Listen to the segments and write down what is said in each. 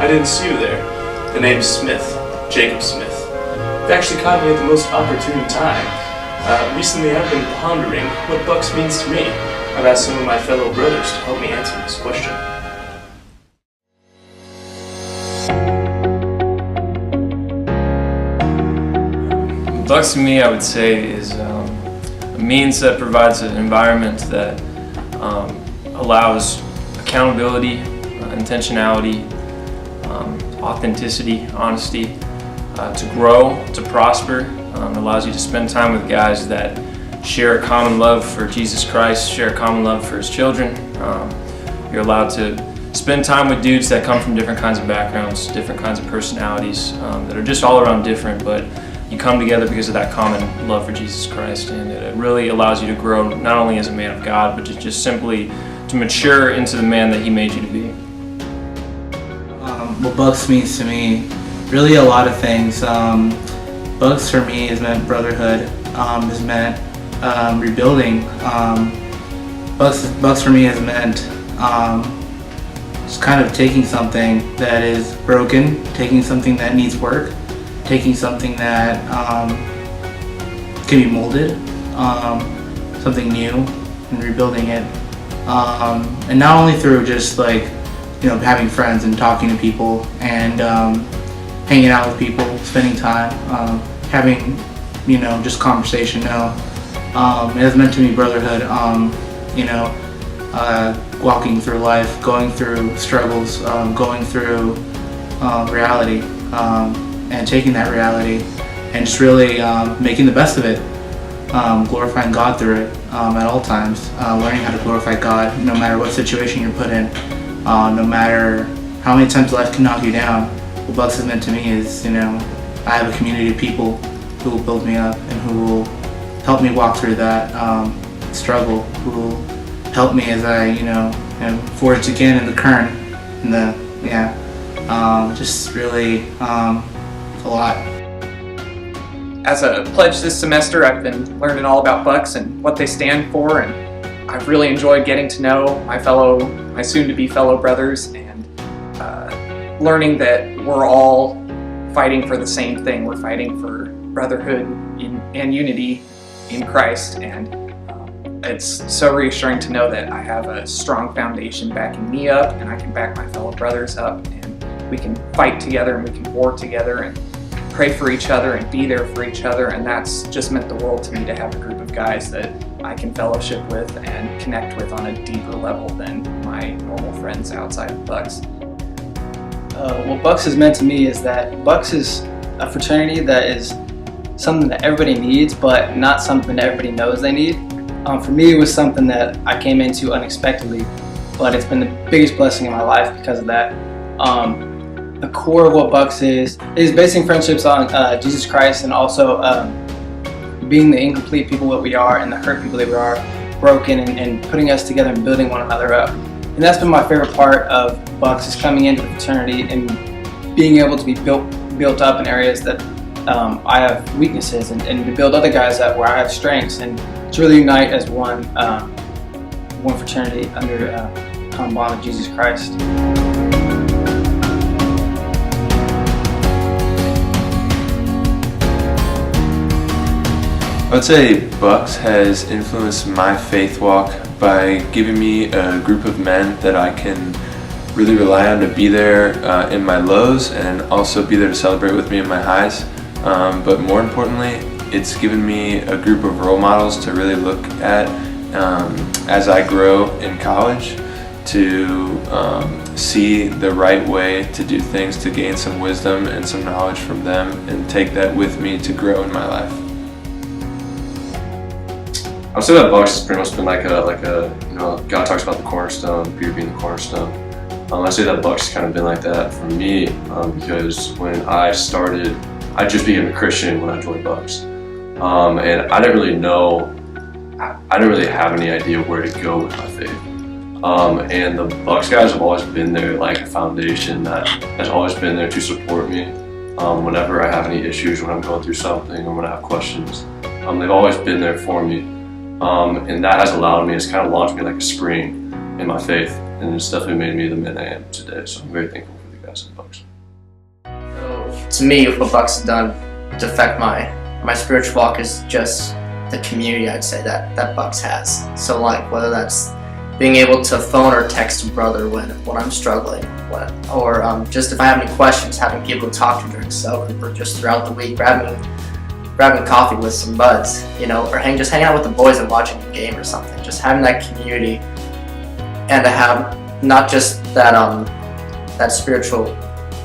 I didn't see you there. The name's Smith, Jacob Smith. It actually caught me at the most opportune time. Recently I've been pondering what BYX means to me. I've asked some of my fellow brothers to help me answer this question. BYX to me, I would say, is a means that provides an environment that allows accountability, intentionality, authenticity, honesty, to grow, to prosper. Allows you to spend time with guys that share a common love for Jesus Christ, share a common love for His children. You're allowed to spend time with dudes that come from different kinds of backgrounds, different kinds of personalities, that are just all around different, but you come together because of that common love for Jesus Christ, and it really allows you to grow not only as a man of God, but just simply to mature into the man that He made you to be. What BYX means to me, really a lot of things. BYX for me has meant brotherhood, has meant rebuilding. BYX for me has meant just kind of taking something that is broken, taking something that needs work, taking something that can be molded, something new, and rebuilding it. And not only through just like, having friends and talking to people and hanging out with people, spending time, having, just conversation. No, it has meant to me brotherhood. Walking through life, going through struggles, going through reality. And taking that reality and just really making the best of it, glorifying God through it at all times, learning how to glorify God no matter what situation you're put in, no matter how many times life can knock you down. What BYX has meant to me is, I have a community of people who will build me up and who will help me walk through that struggle, who will help me as I, am forged again in the current, just really a lot. As a pledge this semester, I've been learning all about BYX and what they stand for, and I've really enjoyed getting to know my soon-to-be fellow brothers, and learning that we're all fighting for the same thing. We're fighting for brotherhood and unity in Christ, and it's so reassuring to know that I have a strong foundation backing me up, and I can back my fellow brothers up, and we can fight together and we can war together and pray for each other and be there for each other. And that's just meant the world to me, to have a group of guys that I can fellowship with and connect with on a deeper level than my normal friends outside of BYX. What BYX has meant to me is that BYX is a fraternity that is something that everybody needs, but not something that everybody knows they need. For me, it was something that I came into unexpectedly, but it's been the biggest blessing in my life because of that. The core of what BYX is basing friendships on Jesus Christ, and also being the incomplete people that we are and the hurt people that we are, broken, and putting us together and building one another up. And that's been my favorite part of BYX, is coming into the fraternity and being able to be built up in areas that I have weaknesses, and to build other guys up where I have strengths, and to really unite as one fraternity under the common bond of Jesus Christ. I would say BYX has influenced my faith walk by giving me a group of men that I can really rely on to be there in my lows, and also be there to celebrate with me in my highs. But more importantly, it's given me a group of role models to really look at as I grow in college, to see the right way to do things, to gain some wisdom and some knowledge from them, and take that with me to grow in my life. I would say that BYX has pretty much been like a God talks about the cornerstone, Peter being the cornerstone. I say that BYX has kind of been like that for me, because when I started, I just became a Christian when I joined BYX. And I didn't really know, I didn't really have any idea where to go with my faith. And the BYX guys have always been there, like a foundation that has always been there to support me whenever I have any issues, when I'm going through something, or when I have questions. They've always been there for me. And that has allowed me, it's kind of launched me like a spring in my faith, and it's definitely made me the man I am today, so I'm very thankful for the guys in Bucks? So, to me, what Bucks has done to affect my spiritual walk is just the community, I'd say, that Bucks has. So like whether that's being able to phone or text a brother when I'm struggling, or just if I have any questions, having people to talk to during cell group or just throughout the week, grabbing coffee with some buds, or just hanging out with the boys and watching a game or something. Just having that community, and to have not just that spiritual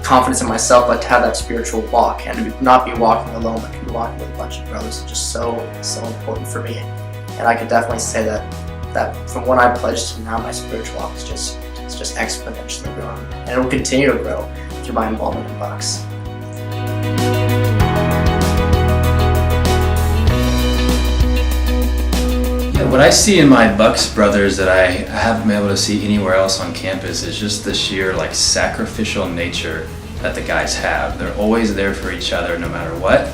confidence in myself, but to have that spiritual walk and to not be walking alone, but to be walking with a bunch of brothers is just so important for me. And I could definitely say that from when I pledged to now, my spiritual walk is just exponentially growing, and it will continue to grow through my involvement in Bucks. Yeah, what I see in my Bucks brothers that I haven't been able to see anywhere else on campus is just the sheer sacrificial nature that the guys have. They're always there for each other no matter what.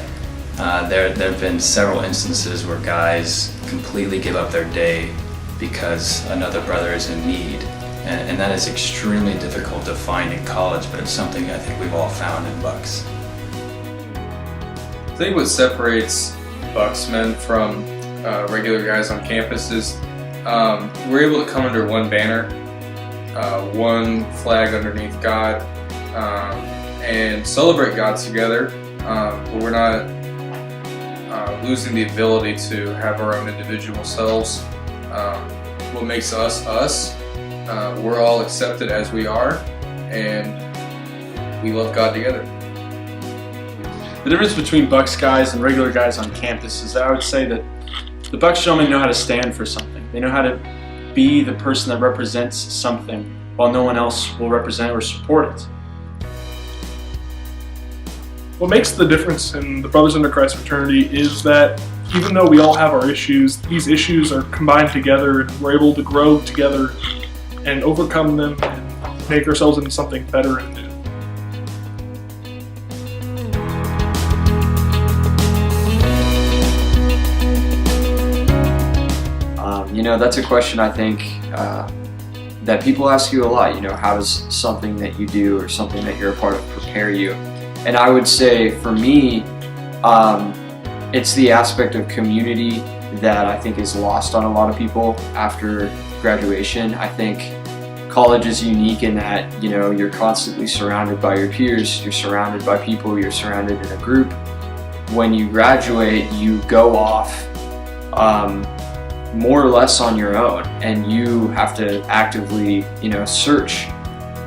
There have been several instances where guys completely give up their day because another brother is in need. And that is extremely difficult to find in college, but it's something I think we've all found in Bucks. I think what separates Bucks men from regular guys on campus is we're able to come under one banner, one flag underneath God, and celebrate God together. But we're not losing the ability to have our own individual selves. What makes us us? We're all accepted as we are, and we love God together. The difference between Bucks guys and regular guys on campus is that I would say that the Bucks gentlemen know how to stand for something. They know how to be the person that represents something while no one else will represent or support it. What makes the difference in the Brothers Under Christ fraternity is that even though we all have our issues, these issues are combined together and we're able to grow together and overcome them and make ourselves into something better and new. That's a question I think that people ask you a lot. How does something that you do or something that you're a part of prepare you? And I would say for me, it's the aspect of community that I think is lost on a lot of people after graduation. I think college is unique in that, you're constantly surrounded by your peers, you're surrounded by people, you're surrounded in a group. When you graduate, you go off more or less on your own, and you have to actively, search.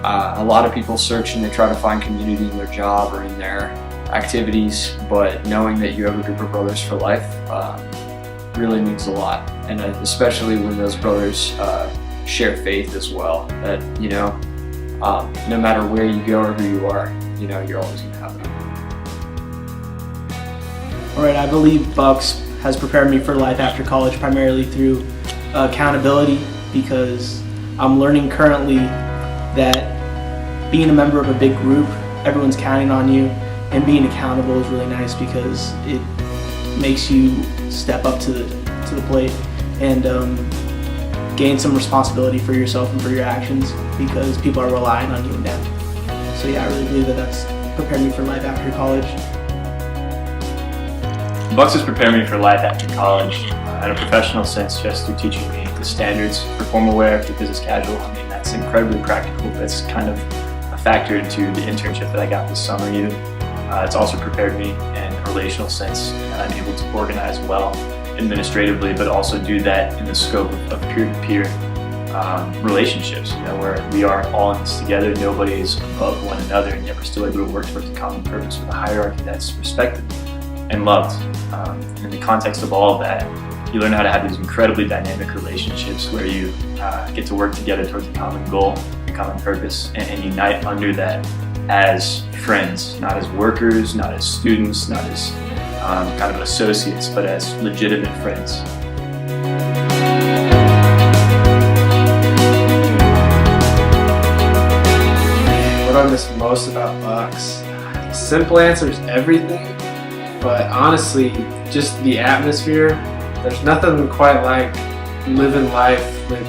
A lot of people search and they try to find community in their job or in their activities, but knowing that you have a group of brothers for life really means a lot, and especially when those brothers share faith as well, that no matter where you go or who you are, you're always going to have them. Alright, I believe Bucks has prepared me for life after college primarily through accountability, because I'm learning currently that being a member of a big group, everyone's counting on you, and being accountable is really nice because it makes you step up to the plate and gain some responsibility for yourself and for your actions, because people are relying on you now. So yeah, I really believe that that's prepared me for life after college. Bucks has prepared me for life after college in a professional sense, just through teaching me the standards for formal wear, for business casual. I mean, that's incredibly practical. That's kind of a factor into the internship that I got this summer even. It's also prepared me in a relational sense, and I'm able to organize well administratively, but also do that in the scope of peer-to-peer relationships, where we are all in this together, nobody is above one another, and yet we're still able to work towards a common purpose with a hierarchy that's respected and loved. And in the context of all of that, you learn how to have these incredibly dynamic relationships where you get to work together towards a common goal, a common purpose, and unite under that as friends, not as workers, not as students, not as kind of associates, but as legitimate friends. What I miss most about Bucks? Simple answer is everything, but honestly, just the atmosphere. There's nothing quite like living life with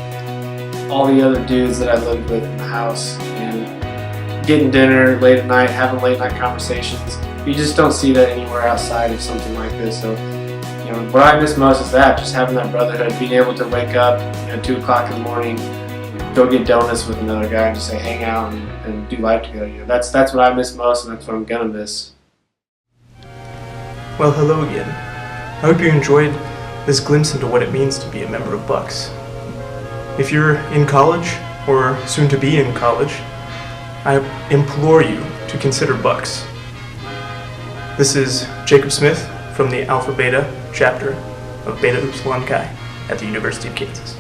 all the other dudes that I lived with in the house and getting dinner late at night, having late night conversations. You just don't see that anywhere outside of something like this. So, you know, what I miss most is that, just having that brotherhood, being able to wake up, 2 o'clock in the morning, go get donuts with another guy and just say hang out and do life together. That's what I miss most, and that's what I'm gonna miss. Well, hello again. I hope you enjoyed this glimpse into what it means to be a member of BUCS. If you're in college or soon to be in college, I implore you to consider BUCS. This is Jacob Smith from the Alpha Beta chapter of Beta Upsilon Chi at the University of Kansas.